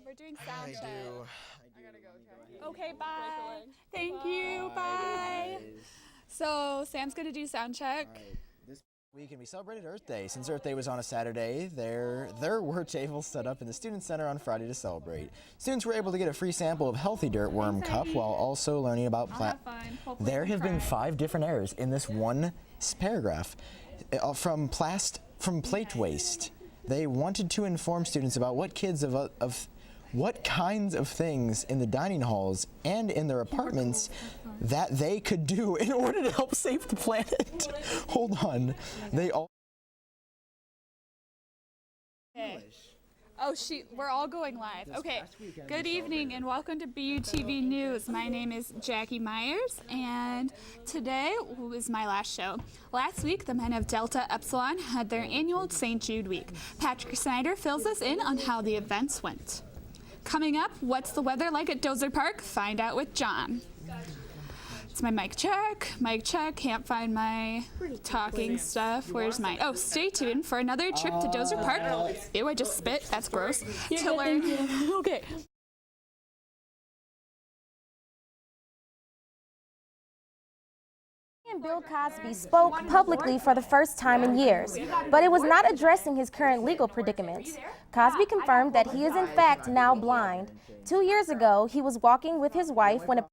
We're doing sound check. I gotta go. Okay, bye. Thank you. Bye. So Sam's gonna do sound check. This weekend we celebrated Earth Day. Since Earth Day was on a Saturday, there were tables set up in the Student Center on Friday to celebrate. Students were able to get a free sample of healthy dirt worm cup while also learning about There have been 5 different errors in this one paragraph from plate waste. They wanted to inform students about what kinds of things in the dining halls and in their apartments that they could do in order to help save the planet. Hold on. They all Oh, we're all going live. Okay. Good evening and welcome to BUTV News. My name is Jackie Myers and today is my last show. Last week, the men of Delta Epsilon had their annual St. Jude Week. Patrick Snyder fills us in on how the events went. Coming up, what's the weather like at Dozer Park? Find out with John. It's my mic check. Mic check. Can't find my talking stuff. Where's mine? Oh, stay tuned for another trip to Dozer Park. Ew, I just spit. That's gross. To learn. Okay. Bill Cosby spoke publicly for the first time in years, but it was not addressing his current legal predicaments. Cosby confirmed that he is in fact now blind. 2 years ago, he was walking with his wife when a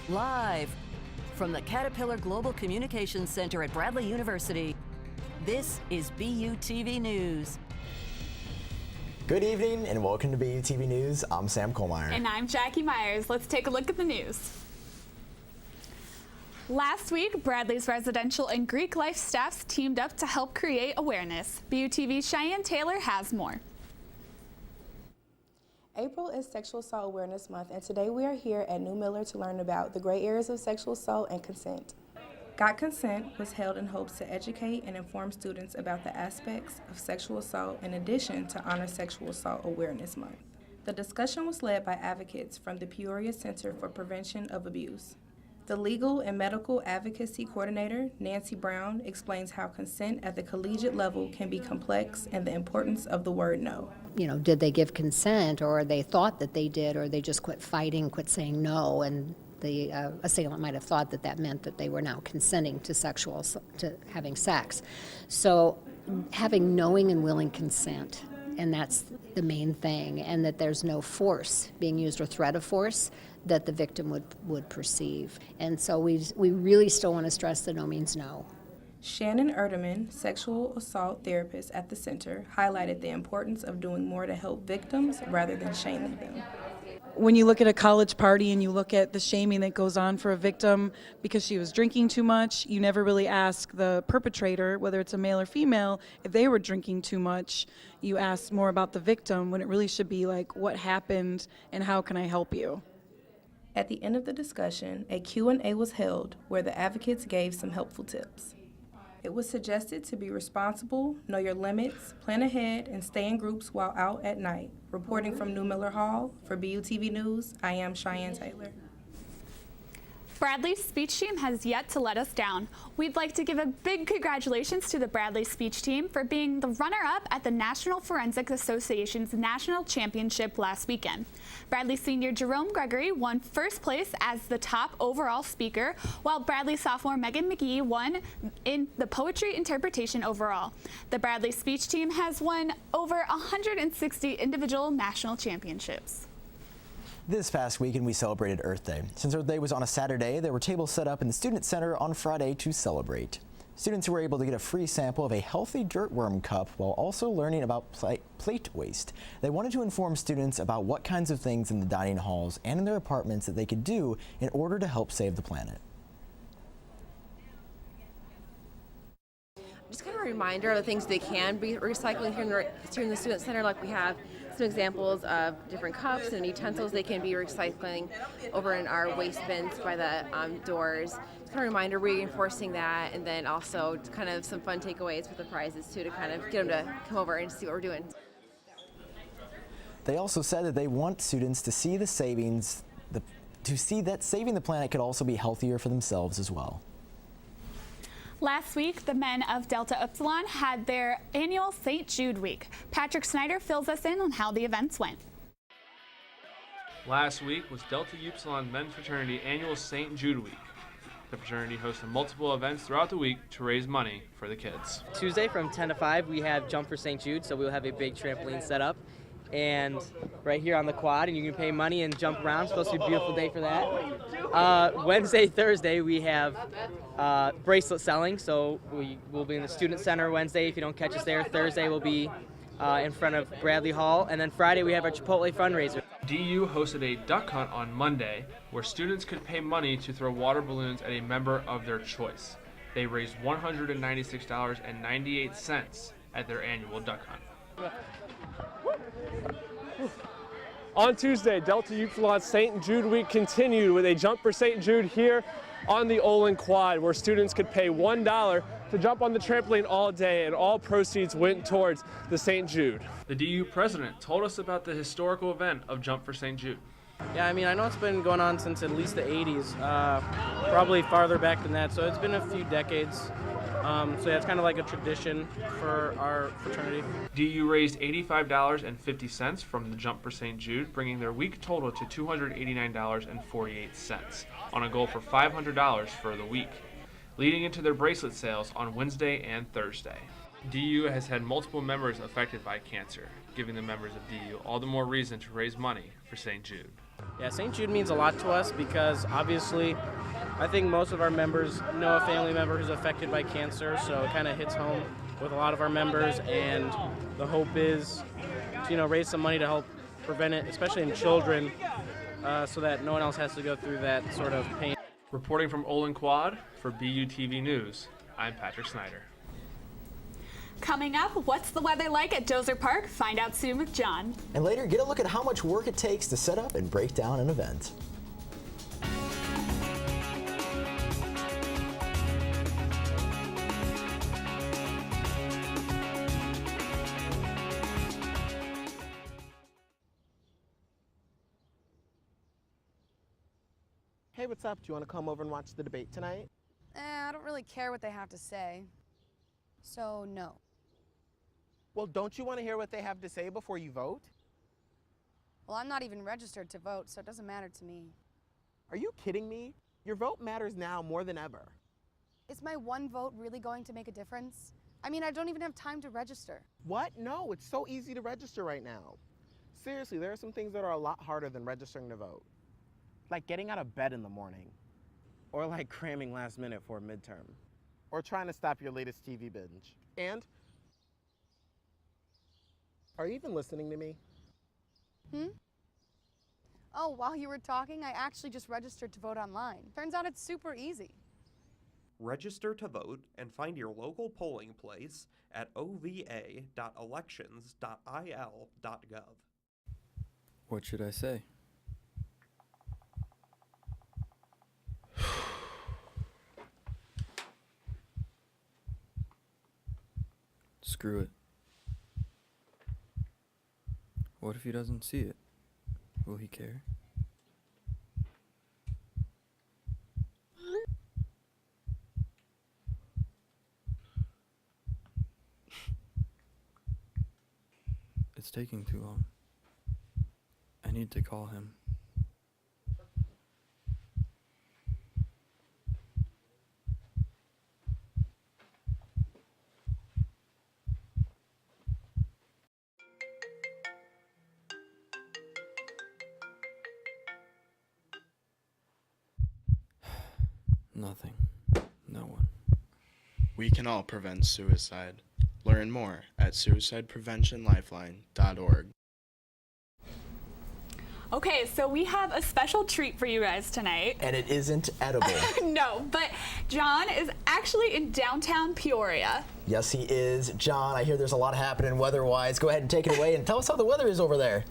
Live from the Caterpillar Global Communications Center at Bradley University, this is BUTV News. Good evening and welcome to BUTV News. I'm Sam Kohlmeyer. And I'm Jackie Myers. Let's take a look at the news. Last week, Bradley's residential and Greek life staffs teamed up to help create awareness. BUTV's Cheyenne Taylor has more. April is Sexual Assault Awareness Month, and today we are here at New Miller to learn about the gray areas of sexual assault and consent. Got Consent was held in hopes to educate and inform students about the aspects of sexual assault in addition to honor Sexual Assault Awareness Month. The discussion was led by advocates from the Peoria Center for Prevention of Abuse. The Legal and Medical Advocacy Coordinator, Nancy Brown, explains how consent at the collegiate level can be complex and the importance of the word no. Did they give consent, or they thought that they did, or they just quit fighting, quit saying no, and the assailant might have thought that that meant that they were now consenting to having sex. So having knowing and willing consent, and that's the main thing, and that there's no force being used or threat of force that the victim would perceive. And so we really still want to stress that no means no. Shannon Erdeman, sexual assault therapist at the center, highlighted the importance of doing more to help victims rather than shaming them. When you look at a college party and you look at the shaming that goes on for a victim because she was drinking too much, you never really ask the perpetrator, whether it's a male or female, if they were drinking too much. You ask more about the victim when it really should be like, what happened and how can I help you? At the end of the discussion, a Q&A was held where the advocates gave some helpful tips. It was suggested to be responsible, know your limits, plan ahead, and stay in groups while out at night. Reporting from New Miller Hall for BUTV News, I am Cheyenne Taylor. Bradley's speech team has yet to let us down. We'd like to give a big congratulations to the Bradley speech team for being the runner-up at the National Forensic Association's National Championship last weekend. Bradley senior Jerome Gregory won first place as the top overall speaker, while Bradley sophomore Megan McGee won in the poetry interpretation overall. The Bradley speech team has won over 160 individual national championships. This past weekend, we celebrated Earth Day. Since Earth Day was on a Saturday, there were tables set up in the Student Center on Friday to celebrate. Students were able to get a free sample of a healthy dirtworm cup while also learning about plate waste. They wanted to inform students about what kinds of things in the dining halls and in their apartments that they could do in order to help save the planet. Just kind of a reminder of the things they can be recycling here in the Student Center. Like we have some examples of different cups and utensils they can be recycling over in our waste bins by the doors. Just kind of a reminder, reinforcing that, and then also kind of some fun takeaways with the prizes too, to kind of get them to come over and see what we're doing. They also said that they want students to see that saving the planet could also be healthier for themselves as well. Last week, the men of Delta Upsilon had their annual St. Jude Week. Patrick Snyder fills us in on how the events went. Last week was Delta Upsilon Men's Fraternity Annual St. Jude Week. The fraternity hosted multiple events throughout the week to raise money for the kids. Tuesday from 10 to 5, we have Jump for St. Jude, so we'll have a big trampoline set up. And right here on the quad, and you can pay money and jump around. It's supposed to be a beautiful day for that. Wednesday, Thursday, we have bracelet selling, so we will be in the Student Center Wednesday if you don't catch us there. Thursday we'll be in front of Bradley Hall, and then Friday we have our Chipotle fundraiser. DU hosted a duck hunt on Monday where students could pay money to throw water balloons at a member of their choice. They raised $196.98 at their annual duck hunt. On Tuesday, Delta Upsilon St. Jude Week continued with a Jump for St. Jude here on the Olin Quad, where students could pay $1 to jump on the trampoline all day, and all proceeds went towards the St. Jude. The DU president told us about the historical event of Jump for St. Jude. Yeah, I mean, I know it's been going on since at least the 80s, probably farther back than that, so it's been a few decades. So yeah, it's kind of like a tradition for our fraternity. DU raised $85.50 from the Jump for St. Jude, bringing their week total to $289.48 on a goal for $500 for the week, leading into their bracelet sales on Wednesday and Thursday. DU has had multiple members affected by cancer, giving the members of DU all the more reason to raise money for St. Jude. Yeah, St. Jude means a lot to us because obviously I think most of our members know a family member who's affected by cancer, so it kind of hits home with a lot of our members, and the hope is to, raise some money to help prevent it, especially in children, so that no one else has to go through that sort of pain. Reporting from Olin Quad for BUTV News, I'm Patrick Snyder. Coming up, what's the weather like at Dozer Park? Find out soon with John. And later, get a look at how much work it takes to set up and break down an event. Hey, what's up? Do you want to come over and watch the debate tonight? I don't really care what they have to say. So, no. Well, don't you want to hear what they have to say before you vote? Well, I'm not even registered to vote, so it doesn't matter to me. Are you kidding me? Your vote matters now more than ever. Is my one vote really going to make a difference? I mean, I don't even have time to register. What? No, it's so easy to register right now. Seriously, there are some things that are a lot harder than registering to vote. Like getting out of bed in the morning. Or like cramming last minute for a midterm. Or trying to stop your latest TV binge. And, are you even listening to me? Oh, while you were talking, I actually just registered to vote online. Turns out it's super easy. Register to vote and find your local polling place at ova.elections.il.gov. What should I say? Screw it. What if he doesn't see it? Will he care? It's taking too long. I need to call him. Nothing. No one. We can all prevent suicide. Learn more at suicidepreventionlifeline.org. Okay, so we have a special treat for you guys tonight. And it isn't edible. No, but John is actually in downtown Peoria. Yes, he is. John, I hear there's a lot happening weather-wise. Go ahead and take it away and tell us how the weather is over there.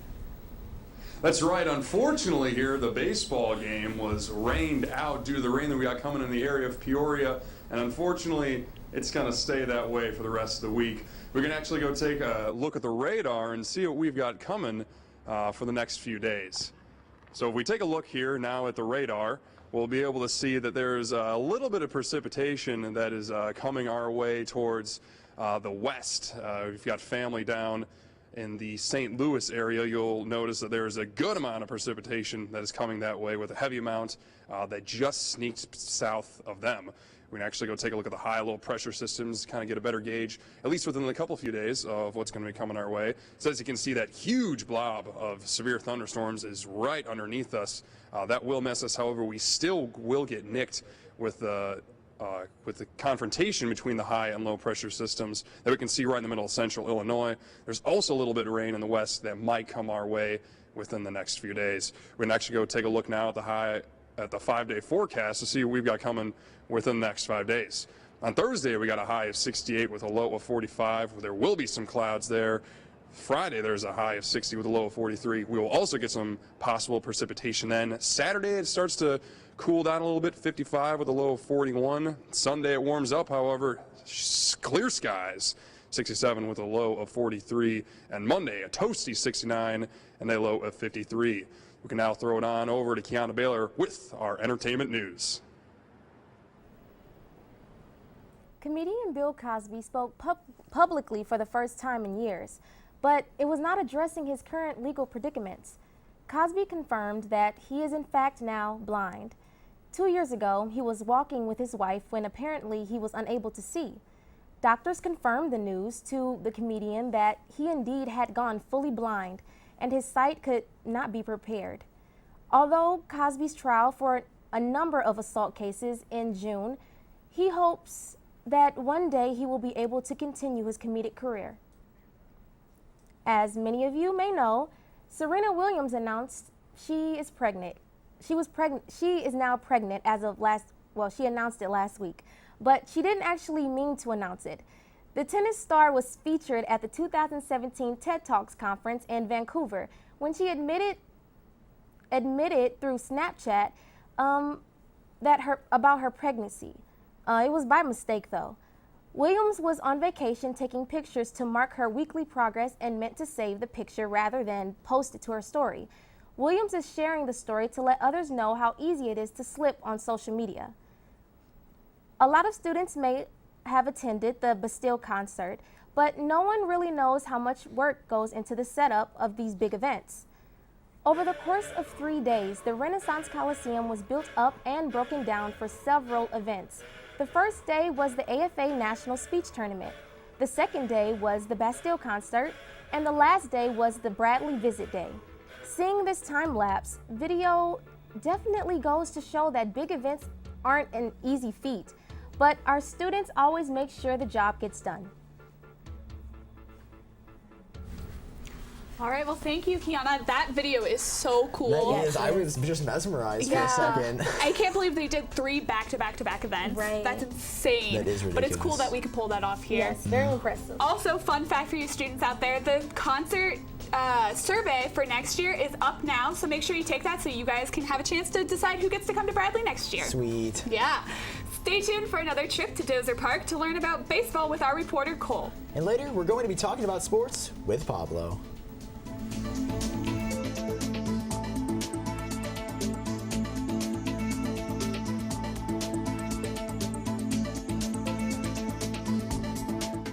That's right. Unfortunately here, the baseball game was rained out due to the rain that we got coming in the area of Peoria. And unfortunately, it's going to stay that way for the rest of the week. We're going to actually go take a look at the radar and see what we've got coming for the next few days. So if we take a look here now at the radar, we'll be able to see that there's a little bit of precipitation that is coming our way towards the west. We've got family down in the St. Louis area. You'll notice that there's a good amount of precipitation that is coming that way, with a heavy amount that just sneaks south of them. We can actually go take a look at the high low pressure systems, kind of get a better gauge, at least within a few days, of what's going to be coming our way. So as you can see, that huge blob of severe thunderstorms is right underneath us. That will miss us. However, we still will get nicked with the confrontation between the high and low pressure systems that we can see right in the middle of central Illinois. There's also a little bit of rain in the west that might come our way within the next few days. We can actually go take a look now at the 5-day forecast to see what we've got coming within the next 5 days. On Thursday, we got a high of 68 with a low of 45. There will be some clouds there. Friday, there's a high of 60 with a low of 43. We will also get some possible precipitation then. Saturday, it starts to cool down a little bit, 55 with a low of 41. Sunday, it warms up, however, clear skies, 67 with a low of 43. And Monday, a toasty 69 and a low of 53. We can now throw it on over to Kiana Baylor with our entertainment news. Comedian Bill Cosby spoke publicly for the first time in years, but it was not addressing his current legal predicaments. Cosby confirmed that he is in fact now blind. 2 years ago, he was walking with his wife when apparently he was unable to see. Doctors confirmed the news to the comedian that he indeed had gone fully blind and his sight could not be repaired. Although Cosby's trial for a number of assault cases in June, he hopes that one day he will be able to continue his comedic career. As many of you may know, Serena Williams announced she is pregnant. She is now pregnant as of she announced it last week, but she didn't actually mean to announce it. The tennis star was featured at the 2017 TED Talks conference in Vancouver when she admitted through Snapchat about her pregnancy. It was by mistake though. Williams was on vacation taking pictures to mark her weekly progress and meant to save the picture rather than post it to her story. Williams is sharing the story to let others know how easy it is to slip on social media. A lot of students may have attended the Bastille concert, but no one really knows how much work goes into the setup of these big events. Over the course of 3 days, the Renaissance Coliseum was built up and broken down for several events. The first day was the AFA National Speech Tournament. The second day was the Bastille concert, and the last day was the Bradley Visit Day. Seeing this time-lapse video definitely goes to show that big events aren't an easy feat, but our students always make sure the job gets done. All right, well, thank you, Kiana. That video is so cool. That is. I was just mesmerized for a second. I can't believe they did 3 back-to-back-to-back events. Right. That's insane. That is ridiculous. But it's cool that we could pull that off here. Yes, very impressive. Also, fun fact for you students out there, the concert survey for next year is up now, so make sure you take that so you guys can have a chance to decide who gets to come to Bradley next year. Sweet. Yeah. Stay tuned for another trip to Dozer Park to learn about baseball with our reporter, Cole. And later, we're going to be talking about sports with Pablo.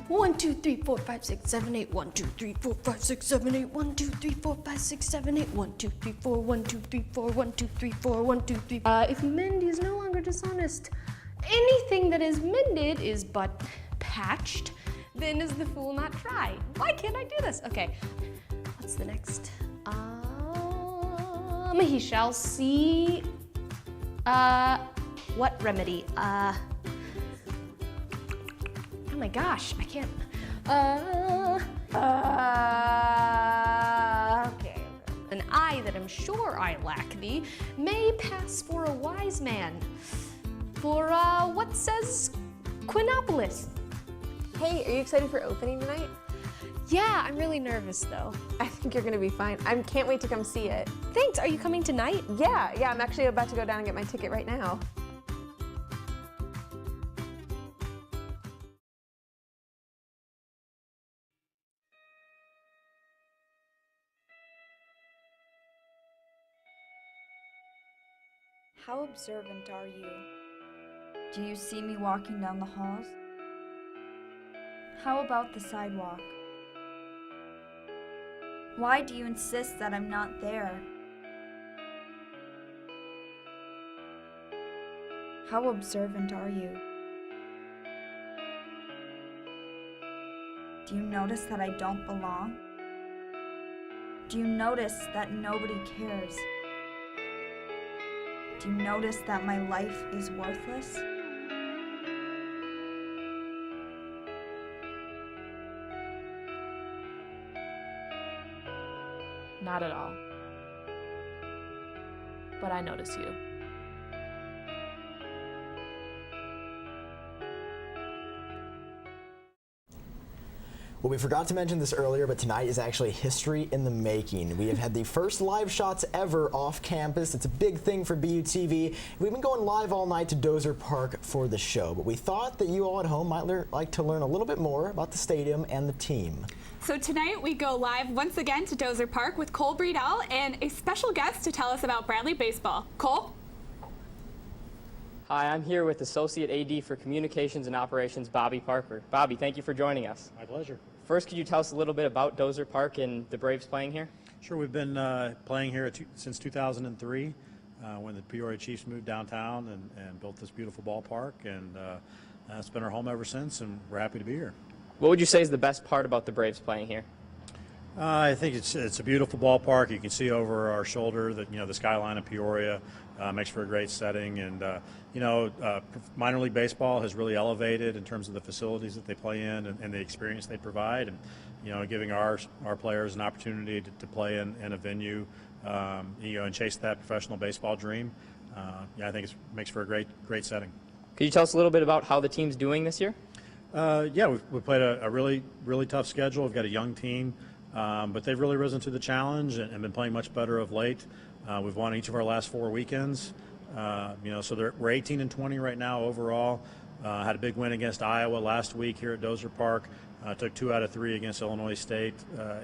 One, 2, 3, 4, 5, 6, 7, 8. 1, 2, 3, 4, 5, 6, 7, 8. 1, 2, 3, 4, 5, 6, 7, 8. 1, 2, 3, 4. 1, 2, 3, 4. 1, 2, 3, 4. 1, 2, 3. If Mindy is no longer dishonest, anything that is mended is but patched. Then is the fool not tried? Why can't I do this? Okay, what's the next? He shall see. What remedy? Oh my gosh, I can't. Okay. An eye that I'm sure I lack thee may pass for a wise man. For what says Quinopolis? Hey, are you excited for opening tonight? Yeah, I'm really nervous though. I think you're gonna be fine. I can't wait to come see it. Thanks, are you coming tonight? Yeah, I'm actually about to go down and get my ticket right now. How observant are you? Do you see me walking down the halls? How about the sidewalk? Why do you insist that I'm not there? How observant are you? Do you notice that I don't belong? Do you notice that nobody cares? Do you notice that my life is worthless? Not at all. But I notice you. Well, we forgot to mention this earlier, but tonight is actually history in the making. We have had the first live shots ever off campus. It's a big thing for BUTV. We've been going live all night to Dozer Park for the show, but we thought that you all at home might like to learn a little bit more about the stadium and the team. So tonight we go live once again to Dozer Park with Cole Breedell and a special guest to tell us about Bradley baseball. Cole? Hi, I'm here with Associate AD for Communications and Operations, Bobby Parker. Bobby, thank you for joining us. My pleasure. First, could you tell us a little bit about Dozer Park and the Braves playing here? Sure, we've been playing here since 2003 when the Peoria Chiefs moved downtown and built this beautiful ballpark, and it's been our home ever since, and we're happy to be here. What would you say is the best part about the Braves playing here? I think it's a beautiful ballpark. You can see over our shoulder that the skyline of Peoria makes for a great setting, and minor league baseball has really elevated in terms of the facilities that they play in and the experience they provide, and giving our players an opportunity to play in a venue, and chase that professional baseball dream. I think it makes for a great setting. Could you tell us a little bit about how the team's doing this year? We've played a really tough schedule. We've got a young team. But they've really risen to the challenge and been playing much better of late. We've won each of our last 4 weekends. So we're 18-20 right now overall. Had a big win against Iowa last week here at Dozier Park. Took 2 out of 3 against Illinois State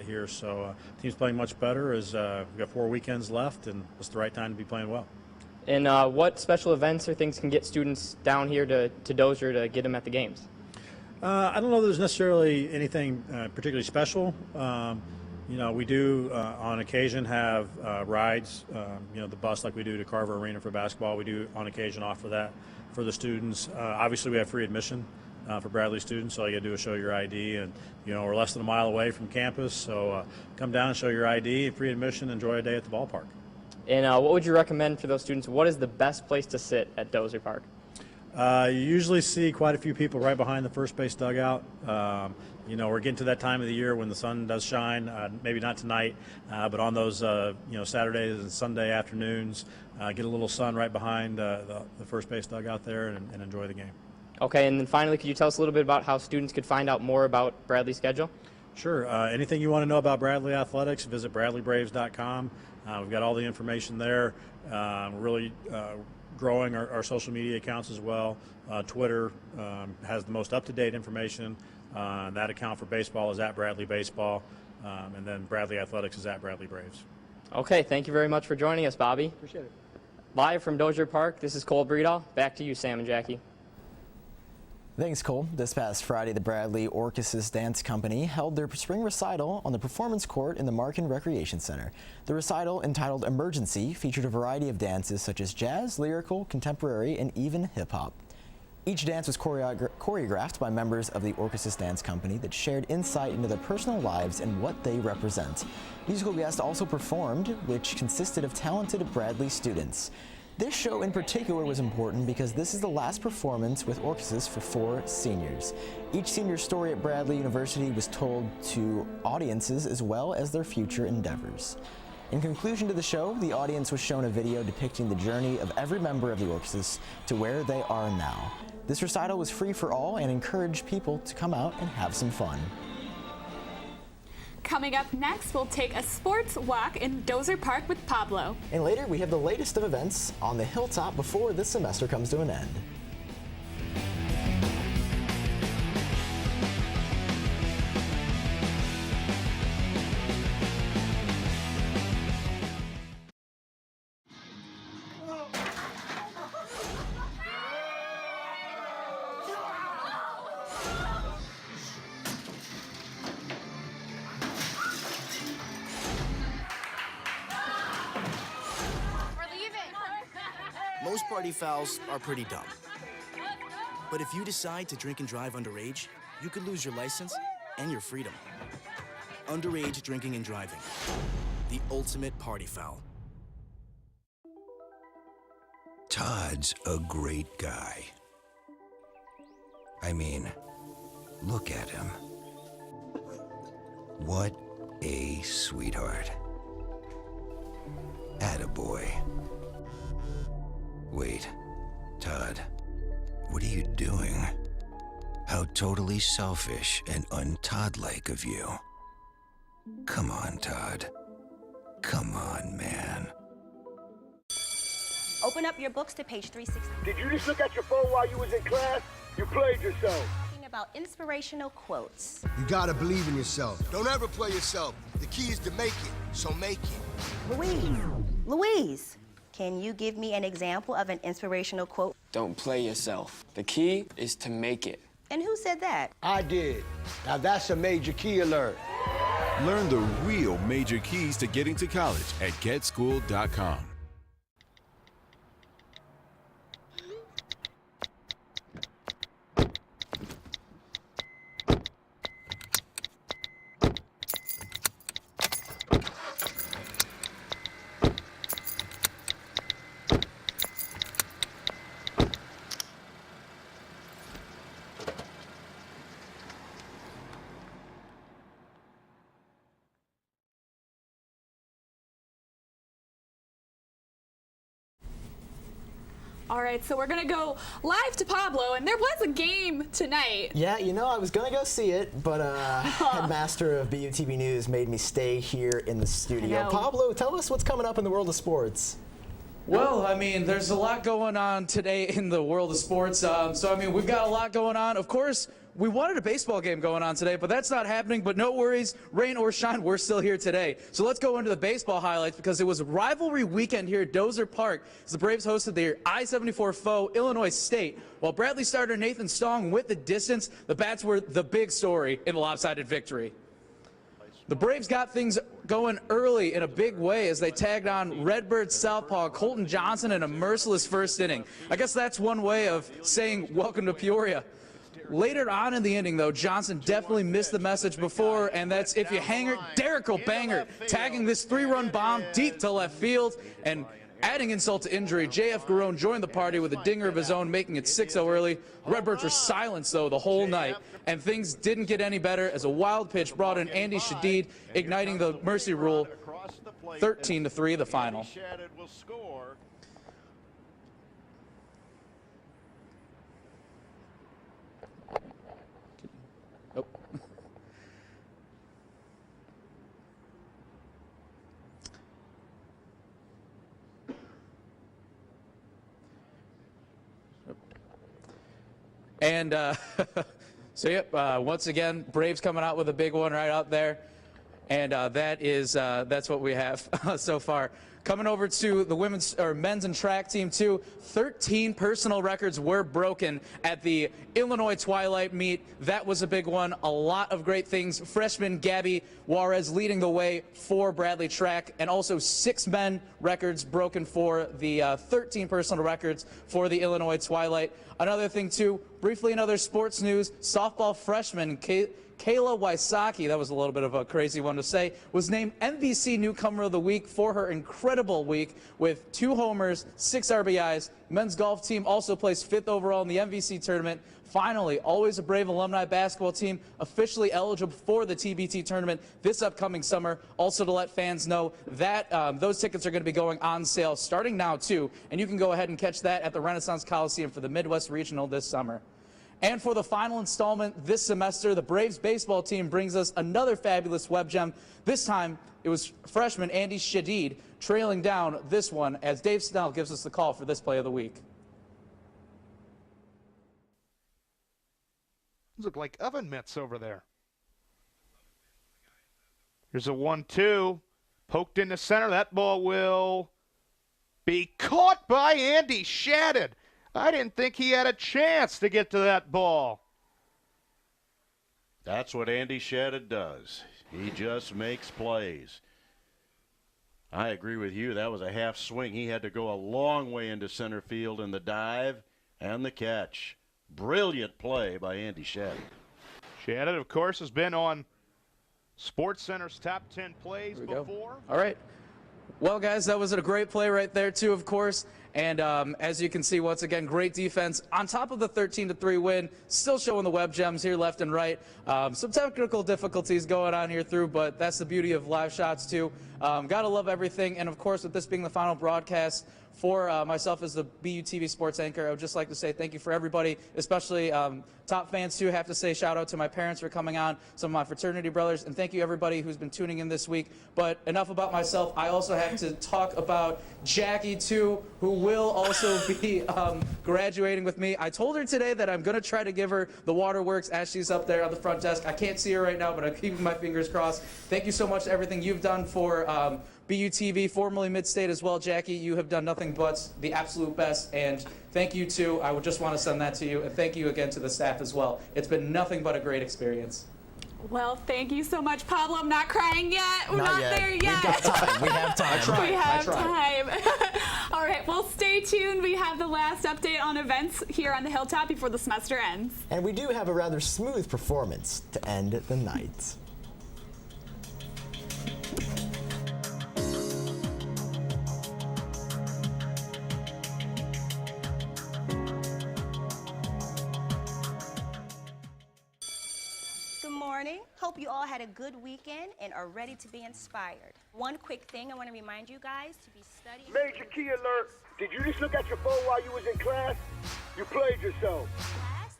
here. So team's playing much better as we've got 4 weekends left, and it's the right time to be playing well. And what special events or things can get students down here to Dozier to get them at the games? I don't know if there's necessarily anything particularly special. We do on occasion have rides, the bus like we do to Carver Arena for basketball. We do on occasion offer that for the students. Obviously we have free admission for Bradley students, so all you got to do is show your ID, and we're less than a mile away from campus, so come down and show your ID, free admission, enjoy a day at the ballpark. And what would you recommend for those students? What is the best place to sit at Dozier Park? You usually see quite a few people right behind the first base dugout. We're getting to that time of the year when the sun does shine, maybe not tonight, but on those Saturdays and Sunday afternoons, get a little sun right behind the first base dugout there and enjoy the game. Okay, and then finally, could you tell us a little bit about how students could find out more about Bradley's schedule? Sure. Anything you want to know about Bradley Athletics, visit bradleybraves.com. We've got all the information there. We're really growing our social media accounts as well. Twitter has the most up-to-date information. That account for baseball is at Bradley Baseball, and then Bradley Athletics is at Bradley Braves. Okay, thank you very much for joining us, Bobby. Appreciate it. Live from Dozier Park, this is Cole Breedahl. Back to you, Sam and Jackie. Thanks, Cole. This past Friday, the Bradley Orchesis Dance Company held their spring recital on the Performance Court in the Markin Recreation Center. The recital, entitled Emergency, featured a variety of dances such as jazz, lyrical, contemporary, and even hip-hop. Each dance was choreographed by members of the Orchesis Dance Company that shared insight into their personal lives and what they represent. Musical guests also performed, which consisted of talented Bradley students. This show in particular was important because this is the last performance with Orchesis for 4 seniors. Each senior's story at Bradley University was told to audiences as well as their future endeavors. In conclusion to the show, the audience was shown a video depicting the journey of every member of the Orchesis to where they are now. This recital was free for all and encouraged people to come out and have some fun. Coming up next, we'll take a sports walk in Dozier Park with Pablo. And later, we have the latest of events on the hilltop before this semester comes to an end. Most party fouls are pretty dumb. But if you decide to drink and drive underage, you could lose your license and your freedom. Underage drinking and driving. The ultimate party foul. Todd's a great guy. I mean, look at him. What a sweetheart. Attaboy. Wait, Todd, what are you doing? How totally selfish and un-Todd-like of you. Come on, Todd. Come on, man. Open up your books to page 360. Did you just look at your phone while you was in class? You played yourself. Talking about inspirational quotes. You gotta believe in yourself. Don't ever play yourself. The key is to make it, so make it. Louise, can you give me an example of an inspirational quote? Don't play yourself. The key is to make it. And who said that? I did. Now that's a major key alert. Learn the real major keys to getting to college at getschool.com. All right, so we're going to go live to Pablo, and there was a game tonight. Yeah, you know, I was going to go see it, but headmaster of BUTV News made me stay here in the studio. Pablo, tell us what's coming up in the world of sports. Well, I mean, there's a lot going on today in the world of sports. So, I mean, we've got a lot going on. Of course, we wanted a baseball game going on today, but that's not happening. But no worries, rain or shine, we're still here today. So let's go into the baseball highlights because it was rivalry weekend here at Dozer Park as the Braves hosted their I-74 foe, Illinois State. While Bradley starter Nathan Stong with the distance, the bats were the big story in the lopsided victory. The Braves got things going early in a big way as they tagged on Redbird southpaw Colton Johnson in a merciless first inning. I guess that's one way of saying welcome to Peoria. Later on in the inning, though, Johnson definitely missed the message before, and that's if you hang her, Derek will bang her, tagging this 3-run bomb deep to left field. And adding insult to injury, J.F. Garone joined the party with a dinger of his own, making it 6-0 early. The Redbirds were silenced, though, the whole night, and things didn't get any better as a wild pitch brought in Andy Shadid, igniting the mercy rule. 13-3, the final. And so, yep, once again, Braves coming out with a big one right out there. And that's what we have so far. Coming over to the men's and track team, too, 13 personal records were broken at the Illinois Twilight meet. That was a big one. A lot of great things. Freshman Gabby Juarez leading the way for Bradley Track, and also 6 men records broken for the 13 personal records for the Illinois Twilight. Another thing, too, briefly in other sports news, softball freshman Kayla Wysocki, that was a little bit of a crazy one to say, was named MVC Newcomer of the Week for her incredible week with 2 homers, 6 RBIs. Men's golf team also placed 5th overall in the MVC tournament. Finally, Always a Brave alumni basketball team officially eligible for the TBT tournament this upcoming summer. Also to let fans know that those tickets are going to be going on sale starting now, too, and you can go ahead and catch that at the Renaissance Coliseum for the Midwest Regional this summer. And for the final installment this semester, the Braves baseball team brings us another fabulous web gem. This time, it was freshman Andy Shadid trailing down this one as Dave Snell gives us the call for this play of the week. Those look like oven mitts over there. Here's a 1-2. Poked into center. That ball will be caught by Andy Shadid. I didn't think he had a chance to get to that ball. That's what Andy Shadid does. He just makes plays. I agree with you. That was a half swing. He had to go a long way into center field in the dive and the catch. Brilliant play by Andy Shadid. Shadid, of course, has been on SportsCenter's top 10 plays before. All right. Well, guys, that was a great play right there, too, of course. And as you can see, once again, great defense. On top of the 13-3 win, still showing the web gems here left and right. Some technical difficulties going on here through, but that's the beauty of live shots, too. Gotta love everything. And, of course, with this being the final broadcast for myself as the BUTV sports anchor, I would just like to say thank you for everybody, especially top fans, too. I have to say shout out to my parents for coming on, some of my fraternity brothers, and thank you everybody who's been tuning in this week. But enough about myself. I also have to talk about Jackie, too, who will also be graduating with me. I told her today that I'm going to try to give her the waterworks as she's up there on the front desk. I can't see her right now, but I'm keeping my fingers crossed. Thank you so much for everything you've done for BUTV, formerly Mid-State as well. Jackie, you have done nothing but the absolute best, and thank you, too. I would just want to send that to you, and thank you again to the staff as well. It's been nothing but a great experience. Well, thank you so much, Pablo. I'm not crying yet. We're not there yet. We've got time. We have time. We have time. All right, well, stay tuned. We have the last update on events here on the Hilltop before the semester ends. And we do have a rather smooth performance to end the night. hope you all had a good weekend and are ready to be inspired. One quick thing I want to remind you guys to be studying. Major key alert. Did you just look at your phone while you was in class? You played yourself.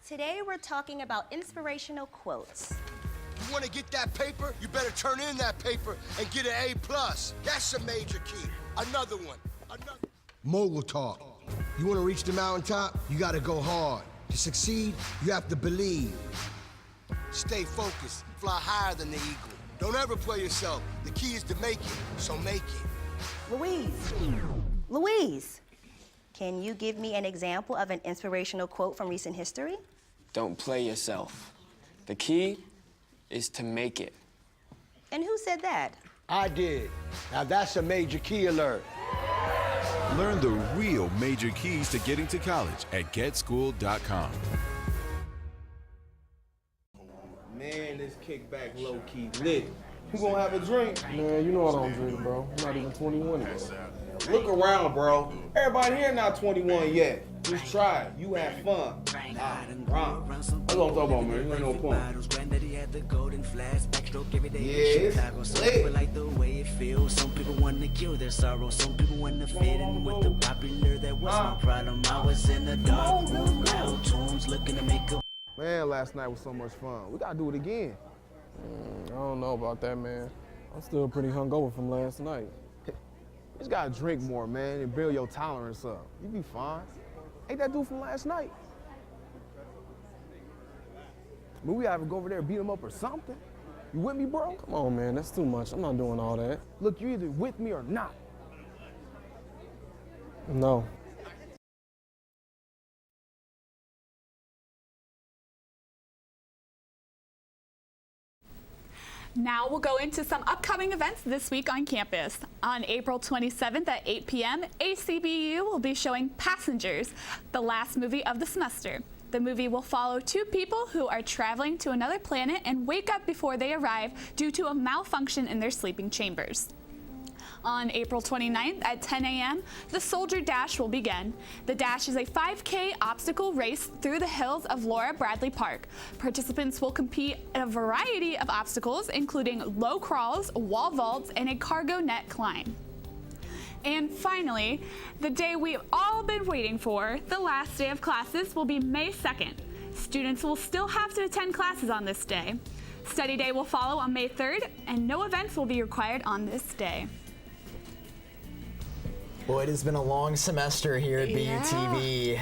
Today we're talking about inspirational quotes. You want to get that paper? You better turn in that paper and get an A+. That's a major key. Another one. Mogul talk. You want to reach the mountaintop? You got to go hard. To succeed, you have to believe. Stay focused. Fly higher than the eagle. Don't ever play yourself. The key is to make it, so make it. Louise, can you give me an example of an inspirational quote from recent history? Don't play yourself. The key is to make it. And who said that? I did. Now that's a major key alert. Learn the real major keys to getting to college at GetSchool.com. Man, this kickback low-key lit. You gonna have a drink? Man, you know I don't drink, bro. I'm not even 21 yet. Look around, bro. Everybody here not 21 yet. Just try it. You have fun. Ron. That's what I'm talking about, man. You ain't no point. Yeah, it's lit. Like the way it feels. Some people want to kill their sorrow. Some people want to fit in with the popular. That was my problem. I was in the dark room. Loud tunes looking to make a. Man, last night was so much fun. We gotta do it again. I don't know about that, man. I'm still pretty hungover from last night. You just gotta drink more, man, and build your tolerance up. You be fine. Ain't that dude from last night? But we gotta go over there and beat him up or something. You with me, bro? Come on, man, that's too much. I'm not doing all that. Look, you're either with me or not. No. Now we'll go into some upcoming events this week on campus. On April 27th at 8 p.m., ACBU will be showing Passengers, the last movie of the semester. The movie will follow two people who are traveling to another planet and wake up before they arrive due to a malfunction in their sleeping chambers. On April 29th at 10 a.m., the Soldier Dash will begin. The Dash is a 5K obstacle race through the hills of Laura Bradley Park. Participants will compete in a variety of obstacles, including low crawls, wall vaults, and a cargo net climb. And finally, the day we've all been waiting for, the last day of classes, will be May 2nd. Students will still have to attend classes on this day. Study day will follow on May 3rd, and no events will be required on this day. Well, it has been a long semester here at BUTV.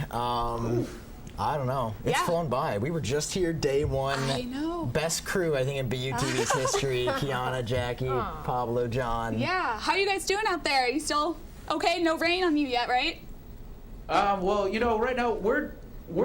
I don't know. It's flown by. We were just here day one. I know. Best crew, I think, in BUTV's history. Kiana, Jackie, Pablo, John. Yeah. How are you guys doing out there? Are you still okay? No rain on you yet, right? Well, you know, right now we're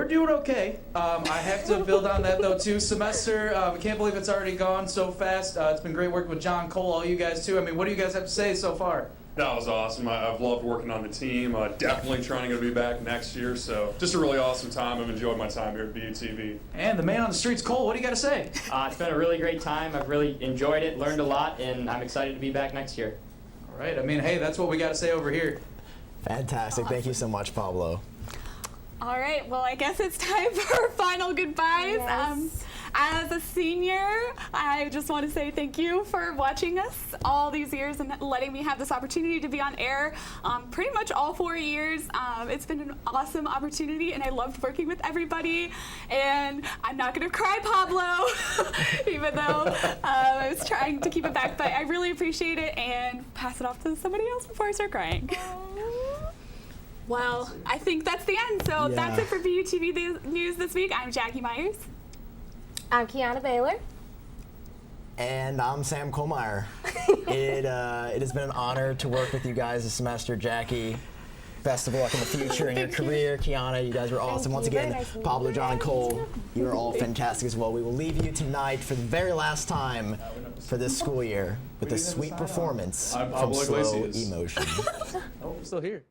doing okay. I have to build on that though too. Semester, I can't believe it's already gone so fast. It's been great working with John, Cole, all you guys too. I mean, what do you guys have to say so far? That was awesome. I've loved working on the team. Definitely trying to be back next year. So just a really awesome time. I've enjoyed my time here at BUTV. And the man on the streets, Cole, what do you got to say? It's been a really great time. I've really enjoyed it, learned a lot, and I'm excited to be back next year. All right. I mean, hey, that's what we got to say over here. Fantastic. Thank you so much, Pablo. All right. Well, I guess it's time for final goodbyes. Yes. As a senior, I just want to say thank you for watching us all these years and letting me have this opportunity to be on air pretty much all 4 years. It's been an awesome opportunity, and I loved working with everybody. And I'm not going to cry, Pablo, even though I was trying to keep it back. But I really appreciate it, and pass it off to somebody else before I start crying. Well, I think that's the end. So that's it for BUTV News this week. I'm Jackie Myers. I'm Kiana Baylor. And I'm Sam Kohlmeyer. It has been an honor to work with you guys this semester. Jackie, best of luck in the future in your career. Kiana, you guys were awesome. Once again, Pablo, John, and Cole, you are all fantastic as well. We will leave you tonight for the very last time for this school year with a sweet performance from Slow Emotion. Oh, I'm still here.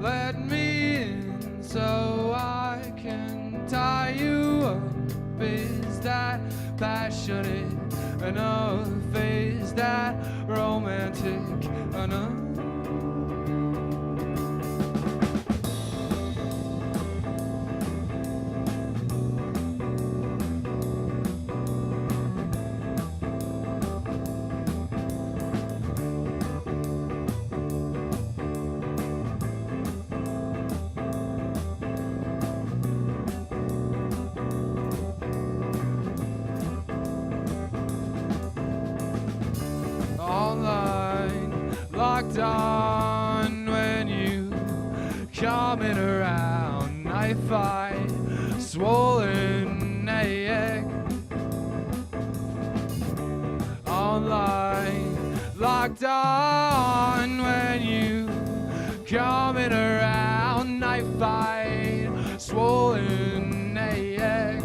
let me in so I can tie you up. Is that passionate enough? Is that romantic enough? Online, locked on when you coming around, knife fight, swollen neck. Online, locked on when you coming around, knife fight, swollen neck.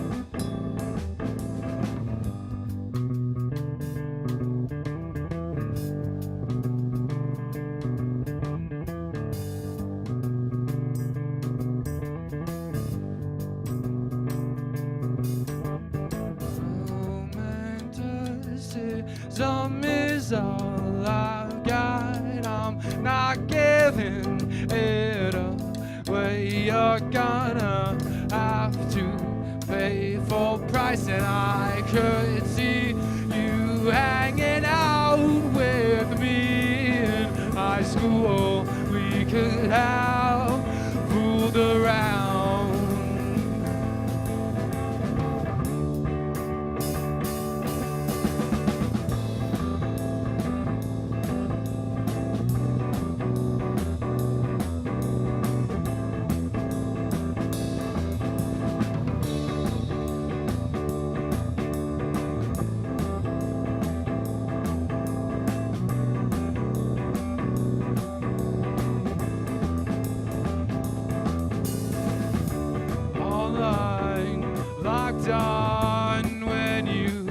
Romanticism is all I've got. I'm not giving it away. You're gonna have to pay full price, and I could see you hanging out with me in high school. We could have fooled around. Locked on when you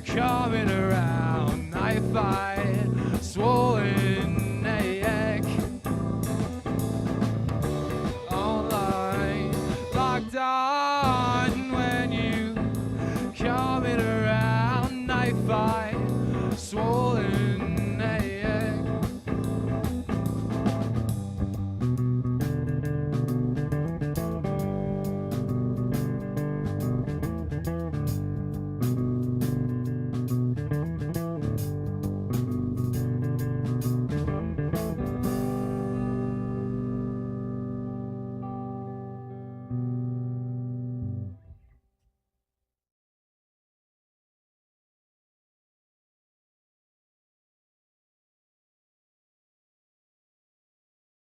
coming around, knife fight, swollen neck. Online, locked on when you coming around, knife fight, swollen